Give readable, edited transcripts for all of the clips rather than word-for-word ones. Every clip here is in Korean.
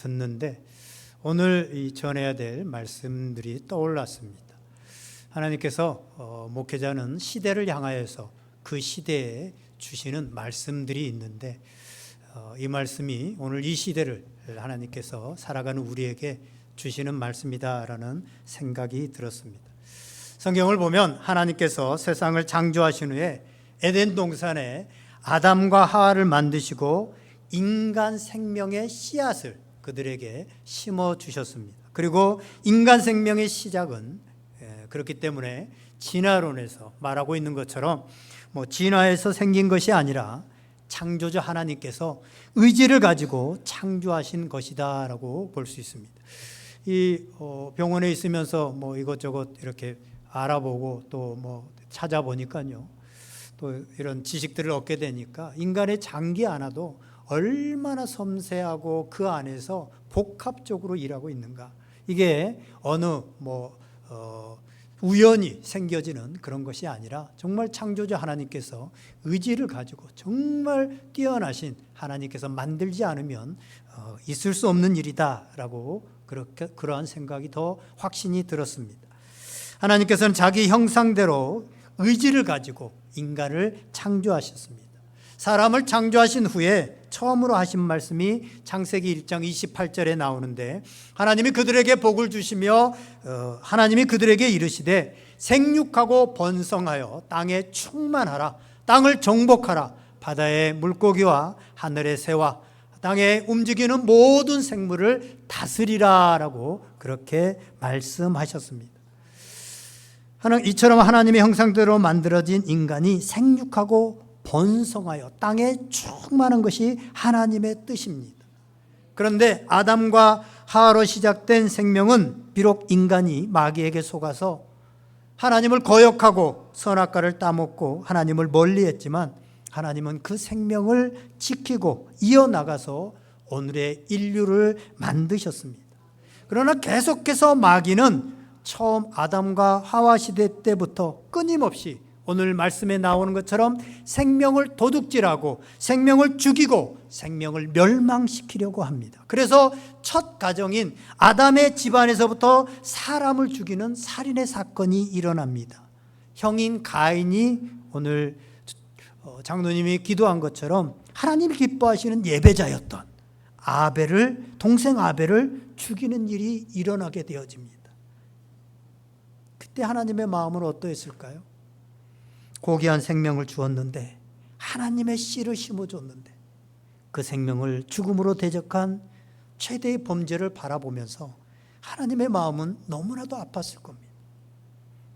듣는데 오늘 이 전해야 될 말씀들이 떠올랐습니다. 하나님께서 목회자는 시대를 향하여서 그 시대에 주시는 말씀들이 있는데 이 말씀이 오늘 이 시대를 하나님께서 살아가는 우리에게 주시는 말씀이다라는 생각이 들었습니다. 성경을 보면 하나님께서 세상을 창조하신 후에 에덴 동산에 아담과 하와를 만드시고 인간 생명의 씨앗을 그들에게 심어 주셨습니다. 그리고 인간 생명의 시작은 그렇기 때문에 진화론에서 말하고 있는 것처럼 진화에서 생긴 것이 아니라 창조주 하나님께서 의지를 가지고 창조하신 것이다라고 볼 수 있습니다. 이 병원에 있으면서 이것저것 이렇게 알아보고 또 찾아보니까요, 또 이런 지식들을 얻게 되니까 인간의 장기 하나도 얼마나 섬세하고 그 안에서 복합적으로 일하고 있는가. 이게 어느 우연히 생겨지는 그런 것이 아니라 정말 창조주 하나님께서 의지를 가지고 정말 뛰어나신 하나님께서 만들지 않으면 있을 수 없는 일이다라고 그러한 생각이 더 확신이 들었습니다. 하나님께서는 자기 형상대로 의지를 가지고 인간을 창조하셨습니다. 사람을 창조하신 후에 처음으로 하신 말씀이 창세기 1장 28절에 나오는데, 하나님이 그들에게 복을 주시며 하나님이 그들에게 이르시되 생육하고 번성하여 땅에 충만하라, 땅을 정복하라, 바다의 물고기와 하늘의 새와 땅에 움직이는 모든 생물을 다스리라 라고 그렇게 말씀하셨습니다. 이처럼 하나님의 형상대로 만들어진 인간이 생육하고 번성하여 땅에 충만한 것이 하나님의 뜻입니다. 그런데 아담과 하와로 시작된 생명은 비록 인간이 마귀에게 속아서 하나님을 거역하고 선악과를 따먹고 하나님을 멀리했지만, 하나님은 그 생명을 지키고 이어나가서 오늘의 인류를 만드셨습니다. 그러나 계속해서 마귀는 처음 아담과 하와 시대 때부터 끊임없이 오늘 말씀에 나오는 것처럼 생명을 도둑질하고 생명을 죽이고 생명을 멸망시키려고 합니다. 그래서 첫 가정인 아담의 집안에서부터 사람을 죽이는 살인의 사건이 일어납니다. 형인 가인이 오늘 장로님이 기도한 것처럼 하나님이 기뻐하시는 예배자였던 동생 아벨을 죽이는 일이 일어나게 되어집니다. 그때 하나님의 마음은 어떠했을까요? 고귀한 생명을 주었는데, 하나님의 씨를 심어줬는데 그 생명을 죽음으로 대적한 최대의 범죄를 바라보면서 하나님의 마음은 너무나도 아팠을 겁니다.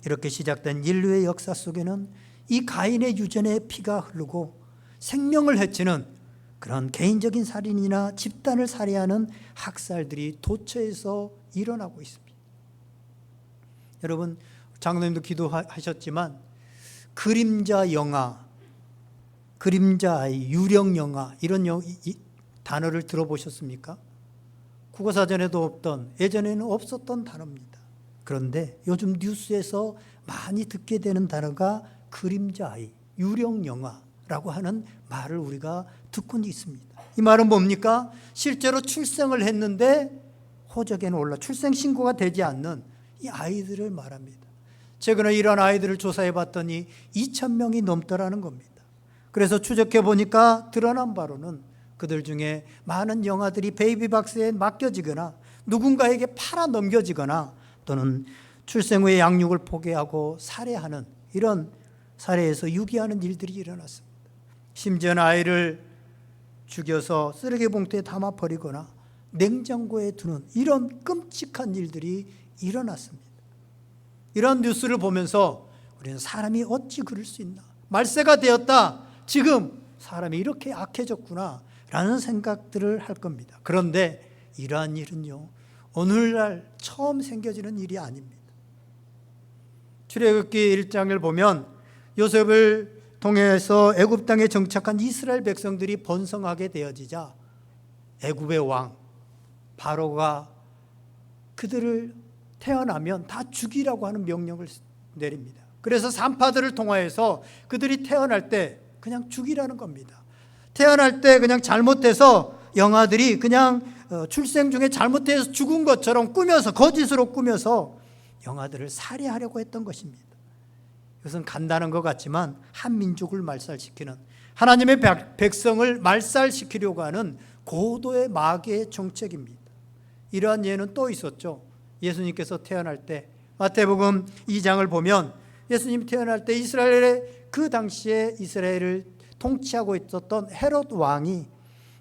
이렇게 시작된 인류의 역사 속에는 이 가인의 유전의 피가 흐르고 생명을 해치는 그런 개인적인 살인이나 집단을 살해하는 학살들이 도처에서 일어나고 있습니다. 여러분, 장로님도 기도하셨지만 그림자 영화, 그림자 아이, 유령 영화, 이런 단어를 들어보셨습니까? 국어사전에도 없던, 예전에는 없었던 단어입니다. 그런데 요즘 뉴스에서 많이 듣게 되는 단어가 그림자 아이, 유령 영화라고 하는 말을 우리가 듣고는 있습니다. 이 말은 뭡니까? 실제로 출생을 했는데 호적에는 출생신고가 되지 않는 이 아이들을 말합니다. 최근에 이런 아이들을 조사해 봤더니 2,000명이 넘더라는 겁니다. 그래서 추적해 보니까 드러난 바로는 그들 중에 많은 영아들이 베이비박스에 맡겨지거나 누군가에게 팔아 넘겨지거나 또는 출생 후에 양육을 포기하고 살해하는, 이런 살해에서 유기하는 일들이 일어났습니다. 심지어는 아이를 죽여서 쓰레기 봉투에 담아 버리거나 냉장고에 두는 이런 끔찍한 일들이 일어났습니다. 이런 뉴스를 보면서 우리는 사람이 어찌 그럴 수 있나, 말세가 되었다, 지금 사람이 이렇게 악해졌구나 라는 생각들을 할 겁니다. 그런데 이러한 일은요, 오늘날 처음 생겨지는 일이 아닙니다. 출애굽기 1장을 보면 요셉을 통해서 애굽 땅에 정착한 이스라엘 백성들이 번성하게 되어지자 애굽의 왕 바로가 그들을 태어나면 다 죽이라고 하는 명령을 내립니다. 그래서 산파들을 통하여서 그들이 태어날 때 그냥 죽이라는 겁니다. 태어날 때 그냥 잘못해서 영아들이 그냥 출생 중에 잘못해서 죽은 것처럼 꾸며서, 거짓으로 꾸며서 영아들을 살해하려고 했던 것입니다. 이것은 간단한 것 같지만 한 민족을 말살시키는, 하나님의 백성을 말살시키려고 하는 고도의 마귀의 정책입니다. 이러한 예는 또 있었죠. 예수님께서 태어날 때 마태복음 2장을 보면 예수님이 태어날 때 이스라엘의, 그 당시에 이스라엘을 통치하고 있었던 헤롯 왕이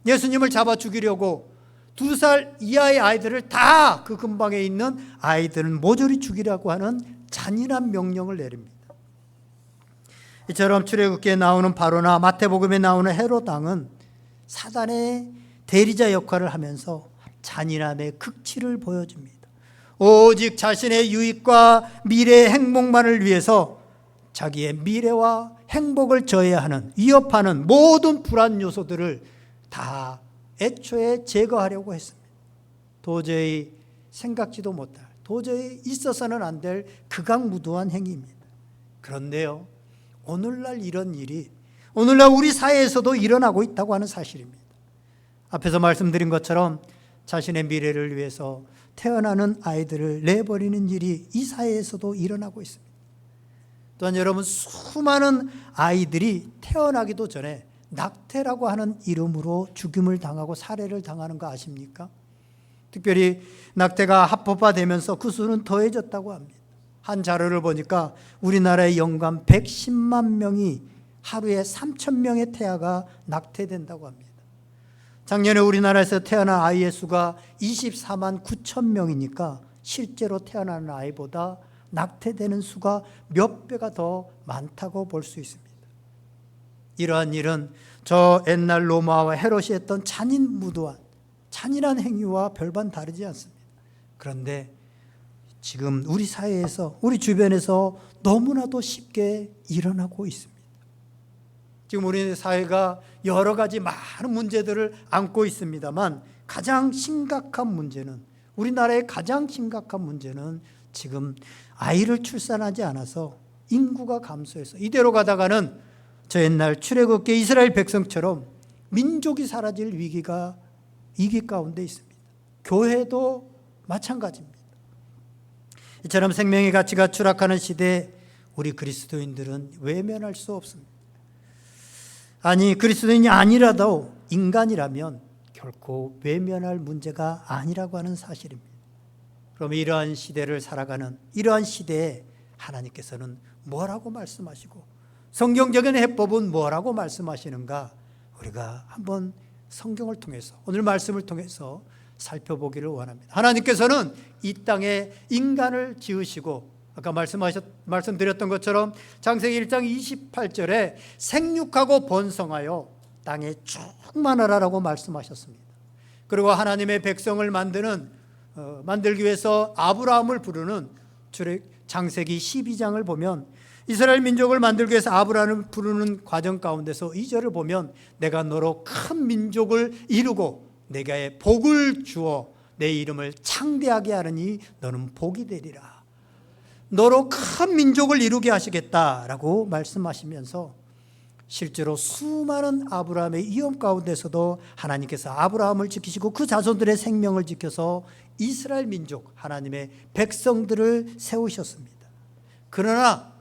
예수님을 잡아 죽이려고 2살 이하의 아이들을 다, 그 근방에 있는 아이들은 모조리 죽이라고 하는 잔인한 명령을 내립니다. 이처럼 출애굽기에 나오는 바로나 마태복음에 나오는 헤롯 왕은 사단의 대리자 역할을 하면서 잔인함의 극치를 보여줍니다. 오직 자신의 유익과 미래의 행복만을 위해서 자기의 미래와 행복을 저해하는, 위협하는 모든 불안 요소들을 다 애초에 제거하려고 했습니다. 도저히 생각지도 못할, 도저히 있어서는 안 될 극악무도한 행위입니다. 그런데요, 오늘날 이런 일이 오늘날 우리 사회에서도 일어나고 있다고 하는 사실입니다. 앞에서 말씀드린 것처럼 자신의 미래를 위해서 태어나는 아이들을 내버리는 일이 이 사회에서도 일어나고 있습니다. 또한 여러분, 수많은 아이들이 태어나기도 전에 낙태라고 하는 이름으로 죽임을 당하고 살해를 당하는 거 아십니까? 특별히 낙태가 합법화되면서 그 수는 더해졌다고 합니다. 한 자료를 보니까 우리나라의 연간 110만 명이, 하루에 3천 명의 태아가 낙태된다고 합니다. 작년에 우리나라에서 태어난 아이의 수가 24만 9천 명이니까 실제로 태어나는 아이보다 낙태되는 수가 몇 배가 더 많다고 볼 수 있습니다. 이러한 일은 저 옛날 로마와 헤롯이 했던 잔인무도한, 잔인한 행위와 별반 다르지 않습니다. 그런데 지금 우리 사회에서, 우리 주변에서 너무나도 쉽게 일어나고 있습니다. 지금 우리 사회가 여러 가지 많은 문제들을 안고 있습니다만 가장 심각한 문제는, 우리나라의 가장 심각한 문제는 지금 아이를 출산하지 않아서 인구가 감소해서 이대로 가다가는 저 옛날 출애굽기 이스라엘 백성처럼 민족이 사라질 위기 가운데 있습니다. 교회도 마찬가지입니다. 이처럼 생명의 가치가 추락하는 시대에 우리 그리스도인들은 외면할 수 없습니다. 아니, 그리스도인이 아니라도 인간이라면 결코 외면할 문제가 아니라고 하는 사실입니다. 그럼 이러한 시대를 살아가는, 이러한 시대에 하나님께서는 뭐라고 말씀하시고 성경적인 해법은 뭐라고 말씀하시는가, 우리가 한번 성경을 통해서, 오늘 말씀을 통해서 살펴보기를 원합니다. 하나님께서는 이 땅에 인간을 지으시고, 아까 말씀드렸던 것처럼 창세기 1장 28절에 생육하고 번성하여 땅에 충만하라라고 말씀하셨습니다. 그리고 하나님의 백성을 만들기 위해서 아브라함을 부르는 창세기 12장을 보면 이스라엘 민족을 만들기 위해서 아브라함을 부르는 과정 가운데서 2절을 보면 내가 너로 큰 민족을 이루고 내게 복을 주어 내 이름을 창대하게 하느니 너는 복이 되리라. 너로 큰 민족을 이루게 하시겠다라고 말씀하시면서 실제로 수많은 아브라함의 위험 가운데서도 하나님께서 아브라함을 지키시고 그 자손들의 생명을 지켜서 이스라엘 민족, 하나님의 백성들을 세우셨습니다. 그러나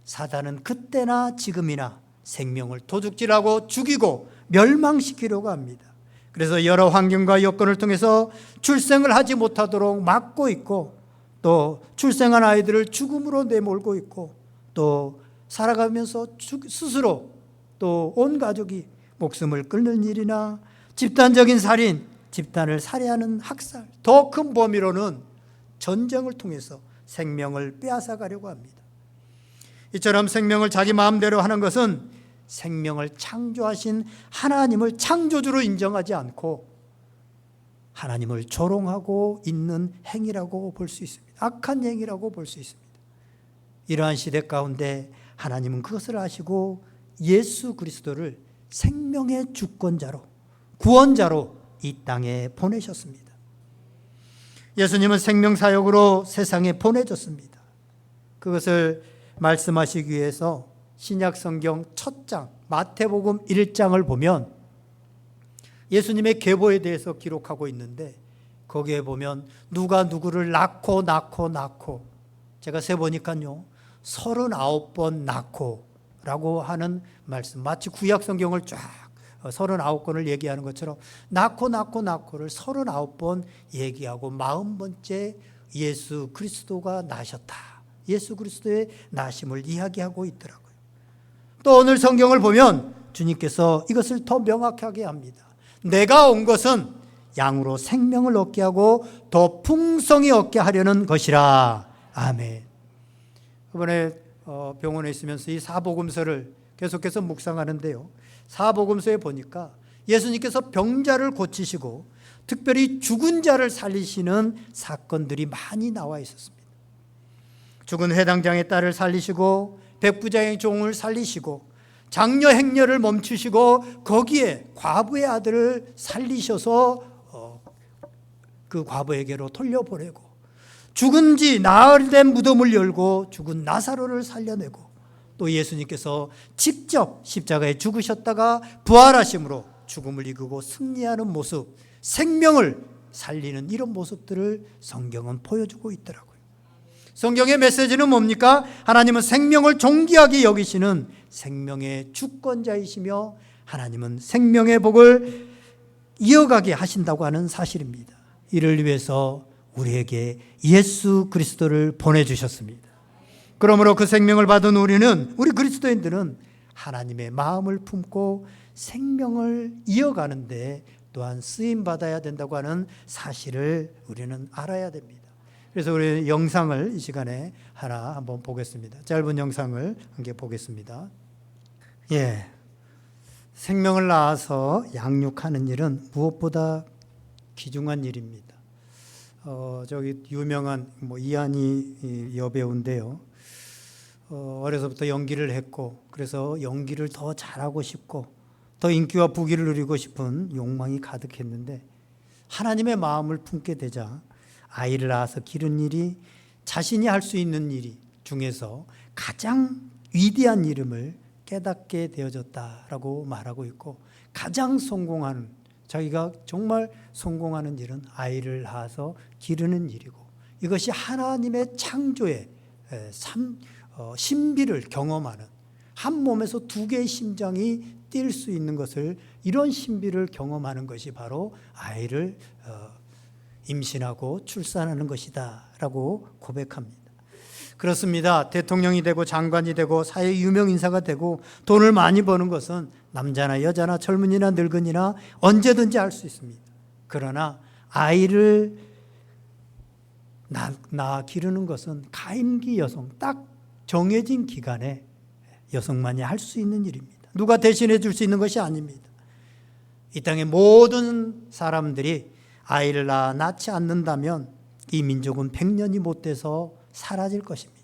사단은 그때나 지금이나 생명을 도둑질하고 죽이고 멸망시키려고 합니다. 그래서 여러 환경과 여건을 통해서 출생을 하지 못하도록 막고 있고, 또 출생한 아이들을 죽음으로 내몰고 있고, 또 살아가면서 스스로 또 온 가족이 목숨을 끊는 일이나 집단적인 살인, 집단을 살해하는 학살, 더 큰 범위로는 전쟁을 통해서 생명을 빼앗아가려고 합니다. 이처럼 생명을 자기 마음대로 하는 것은 생명을 창조하신 하나님을 창조주로 인정하지 않고 하나님을 조롱하고 있는 행위라고 볼 수 있습니다. 악한 행위라고 볼 수 있습니다. 이러한 시대 가운데 하나님은 그것을 아시고 예수 그리스도를 생명의 주권자로, 구원자로 이 땅에 보내셨습니다. 예수님은 생명사역으로 세상에 보내졌습니다. 그것을 말씀하시기 위해서 신약성경 첫 장 마태복음 1장을 보면 예수님의 계보에 대해서 기록하고 있는데 거기에 보면 누가 누구를 낳고 제가 세보니까요 39번 낳고라고 하는 말씀, 마치 구약 성경을 쫙 39권을 얘기하는 것처럼 낳고를 39번 얘기하고 40번째 예수 그리스도가 나셨다, 예수 그리스도의 나심을 이야기하고 있더라고요. 또 오늘 성경을 보면 주님께서 이것을 더 명확하게 합니다. 내가 온 것은 양으로 생명을 얻게 하고 더 풍성히 얻게 하려는 것이라. 아멘. 이번에 병원에 있으면서 이 사복음서를 계속해서 묵상하는데요, 사복음서에 보니까 예수님께서 병자를 고치시고 특별히 죽은 자를 살리시는 사건들이 많이 나와 있었습니다. 죽은 회당장의 딸을 살리시고 백부장의 종을 살리시고 장녀 행렬을 멈추시고 거기에 과부의 아들을 살리셔서 그 과부에게로 돌려보내고, 죽은 지 나흘 된 무덤을 열고 죽은 나사로를 살려내고, 또 예수님께서 직접 십자가에 죽으셨다가 부활하심으로 죽음을 이기고 승리하는 모습, 생명을 살리는 이런 모습들을 성경은 보여주고 있더라고요. 성경의 메시지는 뭡니까? 하나님은 생명을 존귀하게 여기시는 생명의 주권자이시며 하나님은 생명의 복을 이어가게 하신다고 하는 사실입니다. 이를 위해서 우리에게 예수 그리스도를 보내주셨습니다. 그러므로 그 생명을 받은 우리 그리스도인들은 하나님의 마음을 품고 생명을 이어가는데 또한 쓰임받아야 된다고 하는 사실을 우리는 알아야 됩니다. 그래서 우리 영상을 이 시간에 하나 한번 보겠습니다. 짧은 영상을 함께 보겠습니다. 생명을 낳아서 양육하는 일은 무엇보다 귀중한 일입니다. 저기 유명한 이한희 여배우인데요. 어려서부터 연기를 했고, 그래서 연기를 더 잘하고 싶고 더 인기와 부귀를 누리고 싶은 욕망이 가득했는데 하나님의 마음을 품게 되자 아이를 낳아서 기른 일이 자신이 할 수 있는 일 중에서 가장 위대한 이름을 깨닫게 되어졌다라고 말하고 있고, 가장 성공하는, 자기가 정말 성공하는 일은 아이를 낳아서 기르는 일이고, 이것이 하나님의 창조의 신비를 경험하는, 한 몸에서 두 개의 심장이 뛸 수 있는 것을, 이런 신비를 경험하는 것이 바로 아이를 임신하고 출산하는 것이다 라고 고백합니다. 그렇습니다. 대통령이 되고 장관이 되고 사회 유명 인사가 되고 돈을 많이 버는 것은 남자나 여자나 젊은이나 늙은이나 언제든지 할 수 있습니다. 그러나 아이를 낳아 기르는 것은 가임기 여성, 딱 정해진 기간에 여성만이 할 수 있는 일입니다. 누가 대신해 줄 수 있는 것이 아닙니다. 이 땅의 모든 사람들이 아이를 낳지 않는다면 이 민족은 100년이 못 돼서 사라질 것입니다.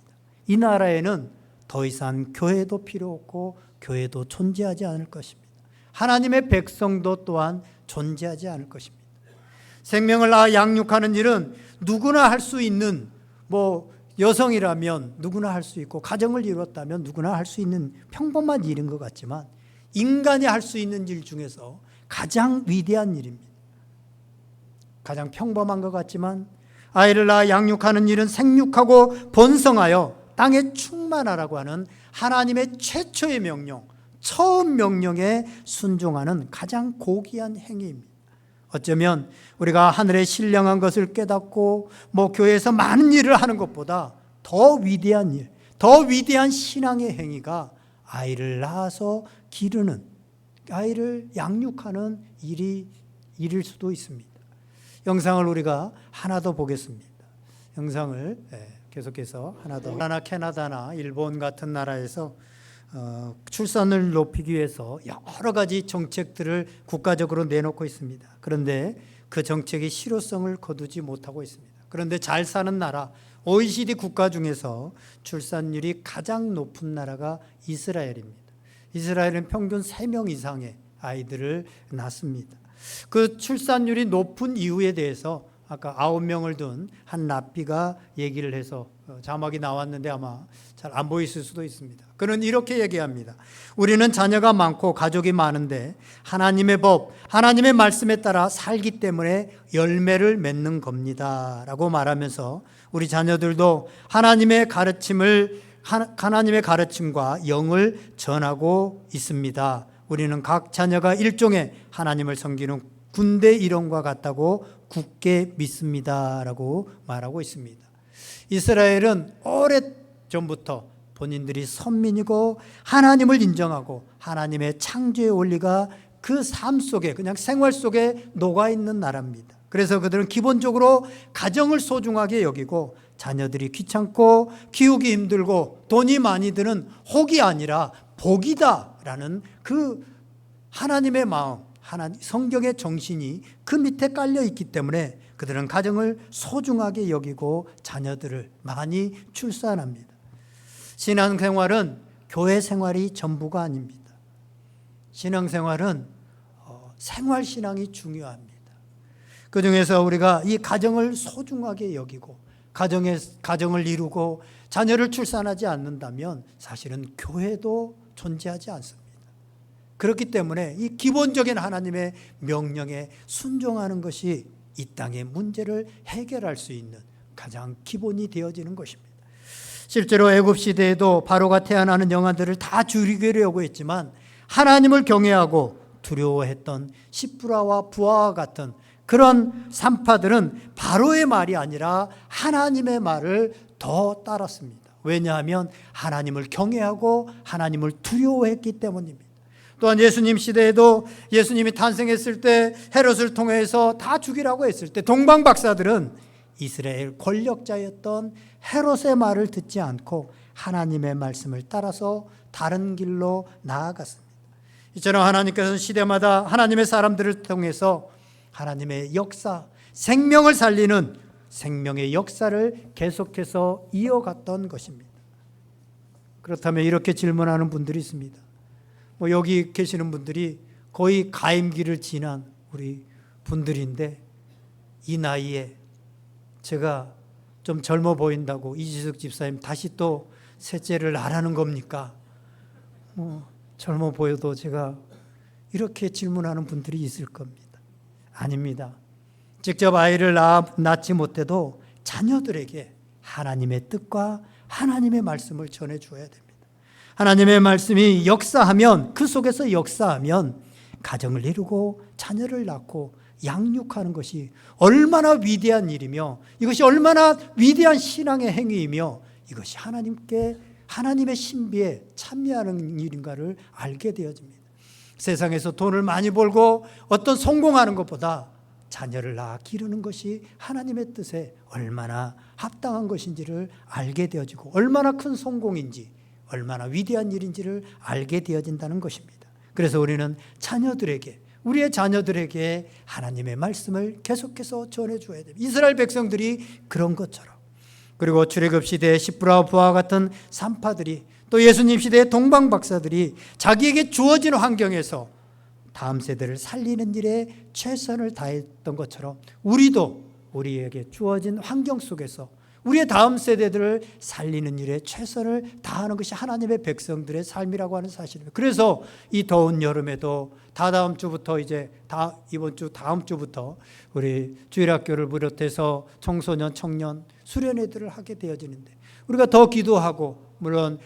이 나라에는 더 이상 교회도 필요 없고 교회도 존재하지 않을 것입니다. 하나님의 백성도 또한 존재하지 않을 것입니다. 생명을 낳아 양육하는 일은 누구나 할 수 있는, 여성이라면 누구나 할 수 있고 가정을 이뤘다면 누구나 할 수 있는 평범한 일인 것 같지만, 인간이 할 수 있는 일 중에서 가장 위대한 일입니다. 가장 평범한 것 같지만 아이를 낳아 양육하는 일은 생육하고 번성하여 땅에 충만하라고 하는 하나님의 최초의 명령, 처음 명령에 순종하는 가장 고귀한 행위입니다. 어쩌면 우리가 하늘의 신령한 것을 깨닫고 교회에서 많은 일을 하는 것보다 더 위대한 일, 더 위대한 신앙의 행위가 아이를 낳아서 기르는, 아이를 양육하는 일일 수도 있습니다. 영상을 우리가 하나 더 보겠습니다. 영상을 계속해서 하나 더. 캐나다나 일본 같은 나라에서 출산을 높이기 위해서 여러 가지 정책들을 국가적으로 내놓고 있습니다. 그런데 그 정책이 실효성을 거두지 못하고 있습니다. 그런데 잘 사는 나라, OECD 국가 중에서 출산율이 가장 높은 나라가 이스라엘입니다. 이스라엘은 평균 3명 이상의 아이들을 낳습니다. 그 출산율이 높은 이유에 대해서 아까 9명을 둔 한 랍비가 얘기를 해서 자막이 나왔는데 아마 잘 안 보이실 수도 있습니다. 그는 이렇게 얘기합니다. 우리는 자녀가 많고 가족이 많은데 하나님의 법, 하나님의 말씀에 따라 살기 때문에 열매를 맺는 겁니다 라고 말하면서 우리 자녀들도 하나님의 가르침과 영을 전하고 있습니다. 우리는 각 자녀가 일종의 하나님을 섬기는 군대 일원과 같다고 굳게 믿습니다 라고 말하고 있습니다. 이스라엘은 오래전부터 본인들이 선민이고 하나님을 인정하고 하나님의 창조의 원리가 그 삶 속에, 그냥 생활 속에 녹아있는 나라입니다. 그래서 그들은 기본적으로 가정을 소중하게 여기고 자녀들이 귀찮고 키우기 힘들고 돈이 많이 드는 혹이 아니라 복이다라는 그 하나님의 마음, 성경의 정신이 그 밑에 깔려 있기 때문에 그들은 가정을 소중하게 여기고 자녀들을 많이 출산합니다. 신앙생활은 교회 생활이 전부가 아닙니다. 신앙생활은 생활신앙이 중요합니다. 그 중에서 우리가 이 가정을 소중하게 여기고 가정을 이루고 자녀를 출산하지 않는다면 사실은 교회도 존재하지 않습니다. 그렇기 때문에 이 기본적인 하나님의 명령에 순종하는 것이 이 땅의 문제를 해결할 수 있는 가장 기본이 되어지는 것입니다. 실제로 애굽 시대에도 바로가 태어나는 영아들을 다 죽이려고 했지만 하나님을 경외하고 두려워했던 시프라와 부하와 같은 그런 산파들은 바로의 말이 아니라 하나님의 말을 더 따랐습니다. 왜냐하면 하나님을 경외하고 하나님을 두려워했기 때문입니다. 또한 예수님 시대에도 예수님이 탄생했을 때 헤롯을 통해서 다 죽이라고 했을 때 동방 박사들은 이스라엘 권력자였던 헤롯의 말을 듣지 않고 하나님의 말씀을 따라서 다른 길로 나아갔습니다. 이처럼 하나님께서는 시대마다 하나님의 사람들을 통해서 하나님의 역사, 생명을 살리는 생명의 역사를 계속해서 이어갔던 것입니다. 그렇다면 이렇게 질문하는 분들이 있습니다. 여기 계시는 분들이 거의 가임기를 지난 우리 분들인데 이 나이에 제가 좀 젊어 보인다고 이지숙 집사님 다시 또 셋째를 낳으라는 겁니까? 젊어 보여도 제가 이렇게 질문하는 분들이 있을 겁니다. 아닙니다. 직접 아이를 낳지 못해도 자녀들에게 하나님의 뜻과 하나님의 말씀을 전해줘야 됩니다. 하나님의 말씀이 역사하면, 그 속에서 역사하면 가정을 이루고 자녀를 낳고 양육하는 것이 얼마나 위대한 일이며 이것이 얼마나 위대한 신앙의 행위이며 이것이 하나님의 신비에 참여하는 일인가를 알게 되어집니다. 세상에서 돈을 많이 벌고 어떤 성공하는 것보다 자녀를 낳아 기르는 것이 하나님의 뜻에 얼마나 합당한 것인지를 알게 되어지고 얼마나 큰 성공인지 얼마나 위대한 일인지를 알게 되어진다는 것입니다. 그래서 우리는 우리의 자녀들에게 하나님의 말씀을 계속해서 전해줘야 됩니다. 이스라엘 백성들이 그런 것처럼, 그리고 출애굽 시대의 시프라와 부하와 같은 산파들이, 또 예수님 시대의 동방 박사들이 자기에게 주어진 환경에서 다음 세대를 살리는 일에 최선을 다했던 것처럼 우리도 우리에게 주어진 환경 속에서 우리의 다음 세대들을 살리는 일에 최선을 다하는 것이 하나님의 백성들의 삶이라고 하는 사실입니다. 그래서 이 더운 여름에도 다다음 주부터 이번 주 다음 주부터 우리 주일학교를 비롯해서 청소년, 청년, 수련회들을 하게 되어지는데 우리가 더 기도하고, 물론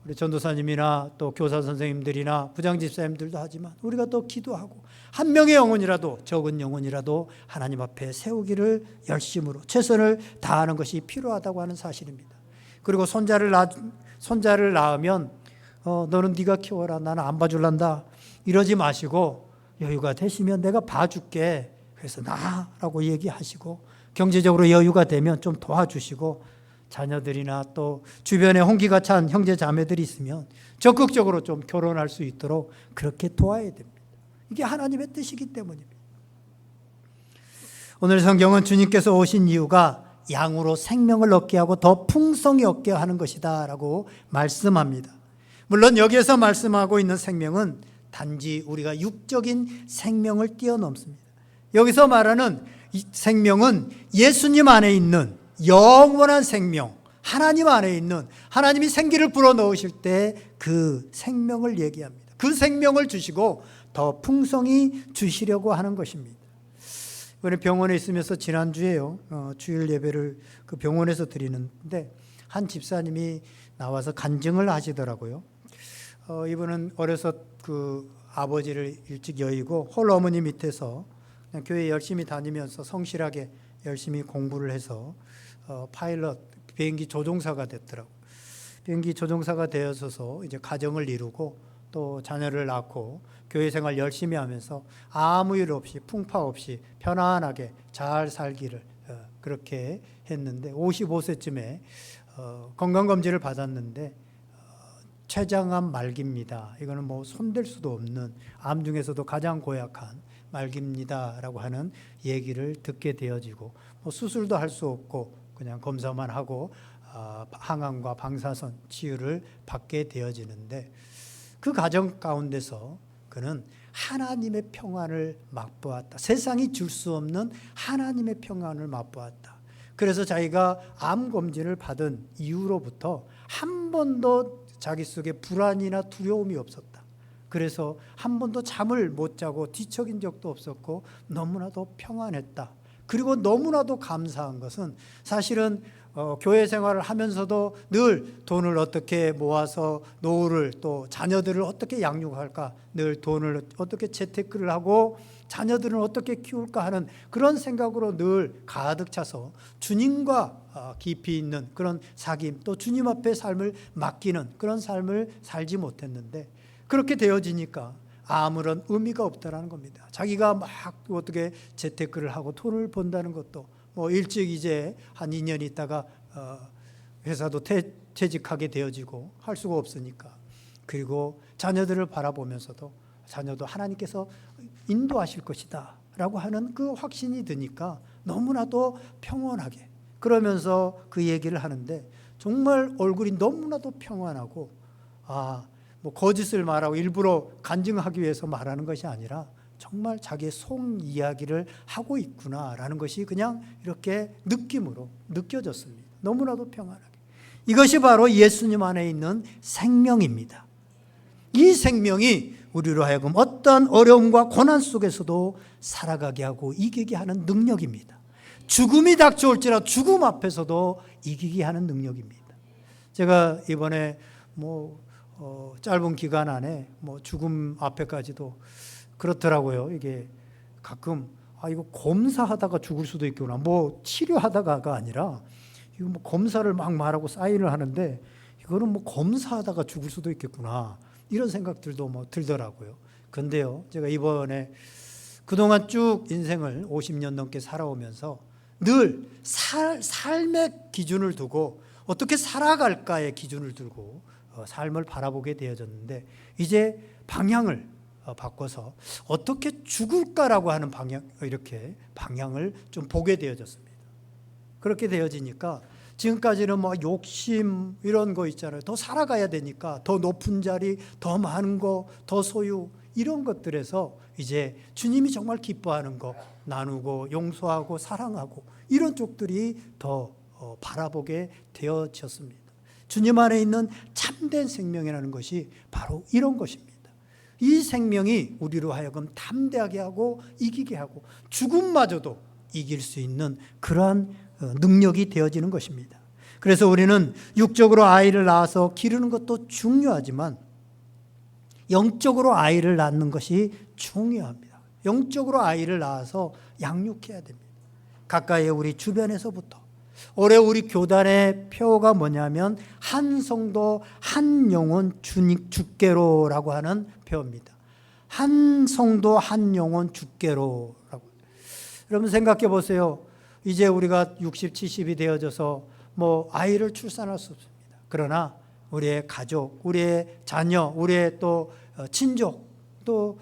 우리 전도사님이나 또 교사 선생님들이나 부장집사님들도 하지만 우리가 더 기도하고 한 명의 영혼이라도, 적은 영혼이라도 하나님 앞에 세우기를 열심으로 최선을 다하는 것이 필요하다고 하는 사실입니다. 그리고 손자를 낳으면 너는 네가 키워라, 나는 안 봐줄란다 이러지 마시고 여유가 되시면 내가 봐줄게, 그래서 나라고 얘기하시고 경제적으로 여유가 되면 좀 도와주시고 자녀들이나 또 주변에 홍기가 찬 형제 자매들이 있으면 적극적으로 좀 결혼할 수 있도록 그렇게 도와야 됩니다. 이게 하나님의 뜻이기 때문입니다. 오늘 성경은 주님께서 오신 이유가 양으로 생명을 얻게 하고 더 풍성히 얻게 하는 것이다 라고 말씀합니다. 물론 여기에서 말씀하고 있는 생명은 단지 우리가 육적인 생명을 뛰어넘습니다. 여기서 말하는 이 생명은 예수님 안에 있는 영원한 생명, 하나님 안에 있는, 하나님이 생기를 불어넣으실 때 그 생명을 얘기합니다. 그 생명을 주시고 더 풍성히 주시려고 하는 것입니다. 이번에 병원에 있으면서 지난주에요, 주일 예배를 그 병원에서 드리는데 한 집사님이 나와서 간증을 하시더라고요. 이분은 어려서 그 아버지를 일찍 여의고 홀 어머니 밑에서 그냥 교회 열심히 다니면서 성실하게 열심히 공부를 해서 파일럿 비행기 조종사가 됐더라고요. 비행기 조종사가 되어서 이제 가정을 이루고 또 자녀를 낳고 교회 생활 열심히 하면서 아무 일 없이 풍파 없이 편안하게 잘 살기를 그렇게 했는데 55세쯤에 건강검진을 받았는데 췌장암 말기입니다. 이거는 뭐 손댈 수도 없는 암 중에서도 가장 고약한 말기입니다라고 하는 얘기를 듣게 되어지고 뭐 수술도 할 수 없고 그냥 검사만 하고 항암과 방사선 치유를 받게 되어지는데 그 과정 가운데서 그는 하나님의 평안을 맛보았다. 세상이 줄 수 없는 하나님의 평안을 맛보았다. 그래서 자기가 암 검진을 받은 이후로부터 한 번도 자기 속에 불안이나 두려움이 없었다. 그래서 한 번도 잠을 못 자고 뒤척인 적도 없었고 너무나도 평안했다. 그리고 너무나도 감사한 것은 사실은 교회 생활을 하면서도 늘 돈을 어떻게 모아서 노후를 또 자녀들을 어떻게 양육할까, 늘 돈을 어떻게 재테크를 하고 자녀들은 어떻게 키울까 하는 그런 생각으로 늘 가득 차서 주님과 깊이 있는 그런 사귐, 또 주님 앞에 삶을 맡기는 그런 삶을 살지 못했는데 그렇게 되어지니까 아무런 의미가 없다라는 겁니다. 자기가 막 어떻게 재테크를 하고 돈을 번다는 것도 뭐 일찍 이제 한 2년 있다가 회사도 퇴직하게 되어지고 할 수가 없으니까, 그리고 자녀들을 바라보면서도 자녀도 하나님께서 인도하실 것이다 라고 하는 그 확신이 드니까 너무나도 평온하게 그러면서 그 얘기를 하는데 정말 얼굴이 너무나도 평안하고 뭐 거짓을 말하고 일부러 간증하기 위해서 말하는 것이 아니라 정말 자기의 속 이야기를 하고 있구나라는 것이 그냥 이렇게 느낌으로 느껴졌습니다. 너무나도 평안하게. 이것이 바로 예수님 안에 있는 생명입니다. 이 생명이 우리로 하여금 어떤 어려움과 고난 속에서도 살아가게 하고 이기게 하는 능력입니다. 죽음이 닥쳐올지라 죽음 앞에서도 이기게 하는 능력입니다. 제가 이번에 짧은 기간 안에 죽음 앞에까지도 그렇더라고요. 이게 가끔 이거 검사하다가 죽을 수도 있구나. 치료하다가가 아니라 이거 검사를 막 말하고 사인을 하는데 이거는 검사하다가 죽을 수도 있겠구나. 이런 생각들도 들더라고요. 근데요, 제가 이번에 그동안 쭉 인생을 50년 넘게 살아오면서 늘 삶의 기준을 두고 어떻게 살아갈까의 기준을 두고 삶을 바라보게 되어졌는데 이제 방향을 바꿔서 어떻게 죽을까라고 하는 이렇게 방향을 좀 보게 되어졌습니다. 그렇게 되어지니까 지금까지는 욕심 이런 거 있잖아요. 더 살아가야 되니까 더 높은 자리, 더 많은 거, 더 소유 이런 것들에서 이제 주님이 정말 기뻐하는 거 나누고 용서하고 사랑하고 이런 쪽들이 더 바라보게 되어졌습니다. 주님 안에 있는 참된 생명이라는 것이 바로 이런 것입니다. 이 생명이 우리로 하여금 담대하게 하고 이기게 하고 죽음마저도 이길 수 있는 그러한 능력이 되어지는 것입니다. 그래서 우리는 육적으로 아이를 낳아서 기르는 것도 중요하지만 영적으로 아이를 낳는 것이 중요합니다. 영적으로 아이를 낳아서 양육해야 됩니다. 가까이 우리 주변에서부터. 올해 우리 교단의 표가 뭐냐면 한 성도 한 영혼 주께로라고 하는 표입니다. 한 성도 한 영혼 주께로라고. 여러분 생각해 보세요. 이제 우리가 60, 70이 되어져서 아이를 출산할 수 없습니다. 그러나 우리의 가족, 우리의 자녀, 우리의 또 친족, 또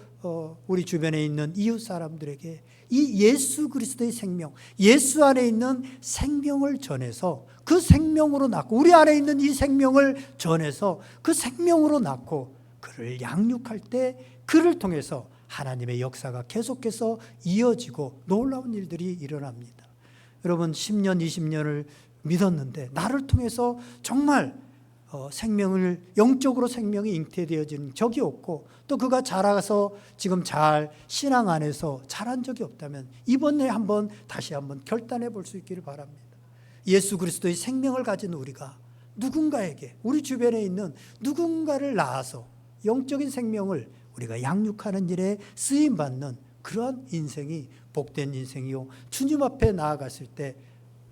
우리 주변에 있는 이웃 사람들에게 이 예수 그리스도의 생명, 예수 안에 있는 생명을 전해서 그 생명으로 낳고 우리 안에 있는 이 생명을 전해서 그 생명으로 낳고 그를 양육할 때 그를 통해서 하나님의 역사가 계속해서 이어지고 놀라운 일들이 일어납니다. 여러분 10년, 20년을 믿었는데 나를 통해서 정말 생명을 영적으로 생명이 잉태되어지는 적이 없고 또 그가 자라서 지금 잘 신앙 안에서 자란 적이 없다면 이번에 다시 한번 결단해 볼 수 있기를 바랍니다. 예수 그리스도의 생명을 가진 우리가 누군가에게 우리 주변에 있는 누군가를 낳아서 영적인 생명을 우리가 양육하는 일에 쓰임받는 그런 인생이 복된 인생이요 주님 앞에 나아갔을 때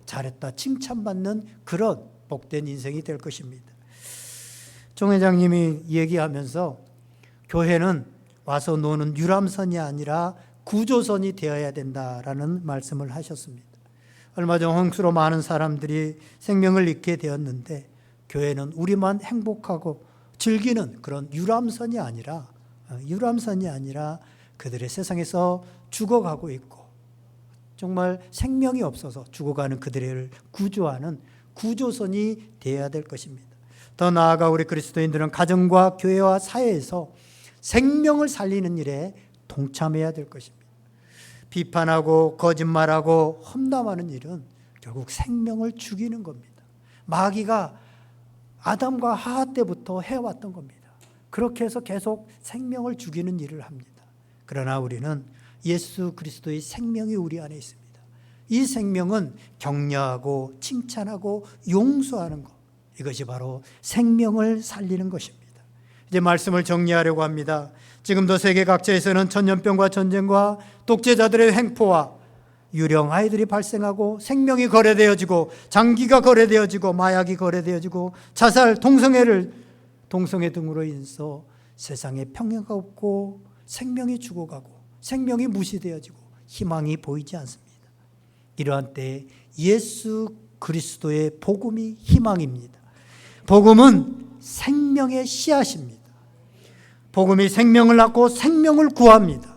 잘했다 칭찬받는 그런 복된 인생이 될 것입니다. 종 회장님이 얘기하면서 교회는 와서 노는 유람선이 아니라 구조선이 되어야 된다라는 말씀을 하셨습니다. 얼마 전 홍수로 많은 사람들이 생명을 잃게 되었는데 교회는 우리만 행복하고 즐기는 그런 유람선이 아니라 그들의 세상에서 죽어가고 있고 정말 생명이 없어서 죽어가는 그들을 구조하는 구조선이 되어야 될 것입니다. 더 나아가 우리 그리스도인들은 가정과 교회와 사회에서 생명을 살리는 일에 동참해야 될 것입니다. 비판하고 거짓말하고 험담하는 일은 결국 생명을 죽이는 겁니다. 마귀가 아담과 하와 때부터 해왔던 겁니다. 그렇게 해서 계속 생명을 죽이는 일을 합니다. 그러나 우리는 예수 그리스도의 생명이 우리 안에 있습니다. 이 생명은 격려하고 칭찬하고 용서하는 것, 이것이 바로 생명을 살리는 것입니다. 이제 말씀을 정리하려고 합니다. 지금도 세계 각지에서는 전염병과 전쟁과 독재자들의 횡포와 유령 아이들이 발생하고 생명이 거래되어지고 장기가 거래되어지고 마약이 거래되어지고 자살, 동성애 등으로 인해서 세상에 평화가 없고 생명이 죽어가고 생명이 무시되어지고 희망이 보이지 않습니다. 이러한 때에 예수 그리스도의 복음이 희망입니다. 복음은 생명의 씨앗입니다. 복음이 생명을 낳고 생명을 구합니다.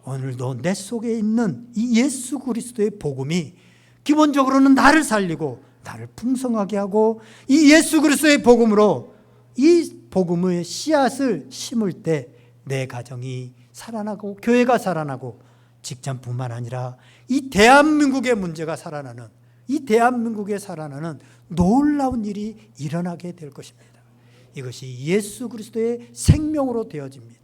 오늘도 내 속에 있는 이 예수 그리스도의 복음이 기본적으로는 나를 살리고 나를 풍성하게 하고 이 예수 그리스도의 복음으로 이 복음의 씨앗을 심을 때 내 가정이 살아나고 교회가 살아나고 직장뿐만 아니라 이 대한민국의 문제가 살아나는 이 대한민국에 살아나는 놀라운 일이 일어나게 될 것입니다. 이것이 예수 그리스도의 생명으로 되어집니다.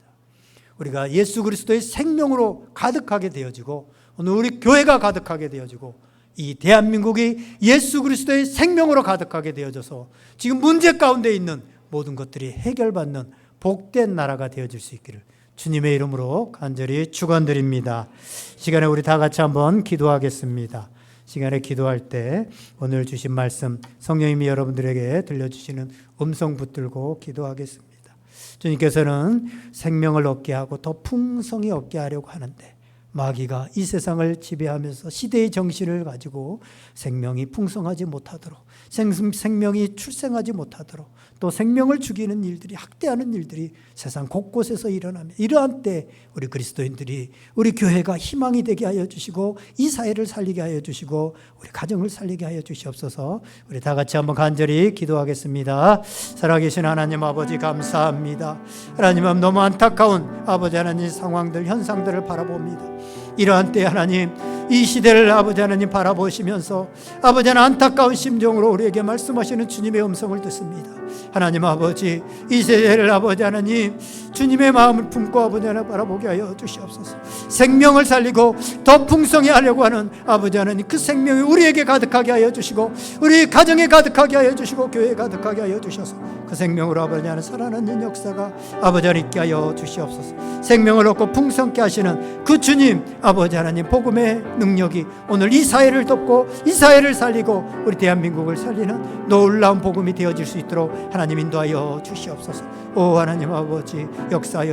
우리가 예수 그리스도의 생명으로 가득하게 되어지고 오늘 우리 교회가 가득하게 되어지고 이 대한민국이 예수 그리스도의 생명으로 가득하게 되어져서 지금 문제 가운데 있는 모든 것들이 해결받는 복된 나라가 되어질 수 있기를 주님의 이름으로 간절히 축원드립니다. 시간에 우리 다 같이 한번 기도하겠습니다. 시간에 기도할 때 오늘 주신 말씀 성령님이 여러분들에게 들려주시는 음성 붙들고 기도하겠습니다. 주님께서는 생명을 얻게 하고 더 풍성히 얻게 하려고 하는데 마귀가 이 세상을 지배하면서 시대의 정신을 가지고 생명이 풍성하지 못하도록 생명이 출생하지 못하도록 또 생명을 죽이는 일들이 학대하는 일들이 세상 곳곳에서 일어나며 이러한 때 우리 그리스도인들이 우리 교회가 희망이 되게 하여 주시고 이 사회를 살리게 하여 주시고 우리 가정을 살리게 하여 주시옵소서. 우리 다 같이 한번 간절히 기도하겠습니다. 살아계신 하나님 아버지 감사합니다. 하나님 너무 안타까운 아버지 하나님 상황들 현상들을 바라봅니다. 이러한 때 하나님 이 시대를 아버지 하나님 바라보시면서 아버지 하나님 안타까운 심정으로 우리에게 말씀하시는 주님의 음성을 듣습니다. 하나님 아버지 이 세대를 아버지 하나님 주님의 마음을 품고 아버지 하나님 바라보게 하여 주시옵소서. 생명을 살리고 더 풍성히 하려고 하는 아버지 하나님 그 생명이 우리에게 가득하게 하여 주시고 우리 가정에 가득하게 하여 주시고 교회에 가득하게 하여 주셔서 그 생명으로 아버지 하나님 살아나는 역사가 아버지 하나님 있게 하여 주시옵소서. 생명을 얻고 풍성케 하시는 그 주님 아버지 하나님 복음의 능력이 오늘 이 사회를 덮고 이 사회를 살리고 우리 대한민국을 살리는 놀라운 복음이 되어질 수 있도록 하나님 인도하여 주시옵소서. 오 하나님 아버지 역사하여